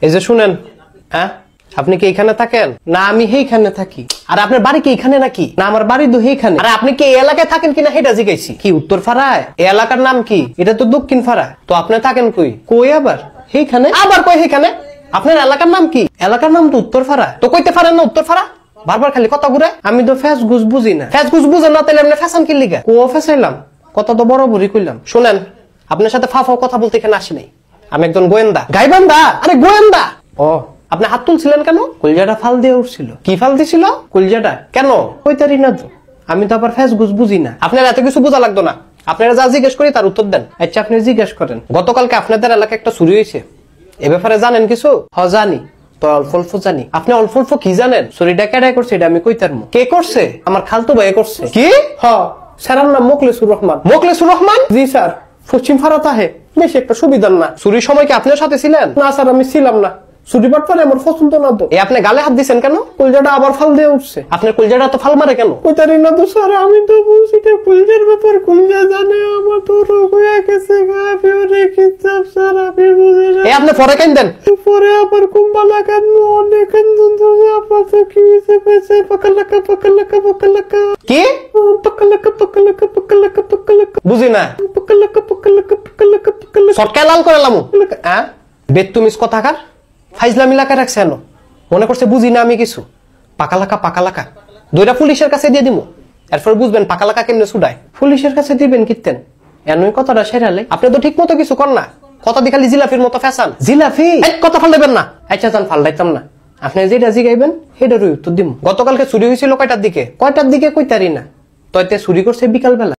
এই যে শুনেন, হ্যাঁ আপনি কি এখানে থাকেন? না আমি এইখানে থাকি। আর আপনার বাড়ি কি এখানে নাকি? না আমার বাড়ি তো এইখানে। আর আপনি কি এই এলাকায় থাকেন কিনা সেটা জিজ্ঞাসি। কি উত্তর ফাড়ায়? এই এলাকার নাম কি? এটা তো দক্ষিণ ফাড়া। তো আপনি থাকেন কই? কই আবার এইখানে? আবার কই এইখানে? আপনার এলাকার নাম কি? এলাকার নাম তো উত্তর ফাড়া। তো কইতে পারেন না উত্তর ফাড়া? বারবার খালি কথা ঘুরে। আমি তো ফ্যাস গুজ বুঝি না। ফ্যাস গুজ বুঝেন না তাহলে আপনি ফ্যাশন কি লিগা? কো ফ্যাসাইলাম কথা তো বড় বড়ি কইলাম। শুনেন, আপনার সাথে ফাফাও কথা বলতে এখানে আসি নাই। আমি একজন গোয়েন্দা। গাইবান্ধা? আরে গোয়েন্দা। ও আপনি হাত তুলছিলেন কেন? কলজাটা ফাল দিয়ে উঠছিল। কি ফাল দিছিল? কলজাটা কেন? কইতারি না তো। আমি তো আবার ফ্যাস গুজ বুঝি না। আপনার এত কিছু বোঝা লাগতো না। আপনারা যা জিজ্ঞেস করি তার উত্তর দেন। আচ্ছা আপনি জিজ্ঞেস করেন, গতকালকে আপনাদের এলাকায় একটা চুরি হয়েছে, এ ব্যাপারে জানেন কিছু? হ জানি। তো অল্প অল্প জানি। আপনি অল্প অল্প কি জানেন? চুরিটা কেডাই করছে এটা আমি কইতারমু। কে করছে? আমার খালতো ভাই করছে। কি? হ স্যারের নাম মোখলেসুর রহমান। মোখলেসুর রহমান? জি স্যার। পশ্চিম ফারাত আহে, বেশি একটা সুবিধার না। চুরির সময় কি আপনার সাথে ছিলেন? না স্যার আমি ছিলাম না। চুরি বাটপারে আমার পছন্দ না তো। আপনি গালে হাত দিচ্ছেন কেন? কলজাটা আবার ফাল দিয়ে উঠছে। আপনার কলজাটা তো ফাল মারে কেন? কইতারি না তো স্যার, আমি তো বুঝি না কলজার ব্যাপার। কলজা জানে আমার তো রোগ হয়ে গেছে গাফি রেখে চাপ স্যার, আমি বুঝি না। আপনি পরে কেন দেন? পরে আবার কুম্বালা কেন অনেক ধরে আপাতত কি হইছে কইছে পাকালাকা পাকালাকা পাকালাকা। কি? পাকালাকা পাকালাকা পাকালাকা পাকালাকা। বুঝি না। পাকালাকা পাকালাকা পাকালাকা পাকালাকা। সরকার লাল করে লামু। হ্যাঁ বেতুমিস কথাকার ফাইজলামি লাকা রাখছে এনো। মনে করছে বুঝি না আমি কিছু। পাকালাকা পাকালাকা দুইটা পুলিশের কাছে দিয়ে দিমু, এরপর বুঝবেন পাকালাকা কেমনে ছুডায়। পুলিশের কাছে দিবেন কিতেন এনই কথাটা সেরালে। আপনি তো ঠিক মতো কিছু কর না, কথা দি খালি জিলাফির মতো ফ্যাশন। জিলাফি কথা ফালবেন না। আচ্ছা যান ফালদাইতাম না। আপনি যেটা জিগাইবেন সেটারই উত্তর দিমু। গতকালকে চুরি হয়েছিল কয়টার দিকে? কয়টার দিকে কইতারি না। তইতে চুরি করছে বিকাল বেলা।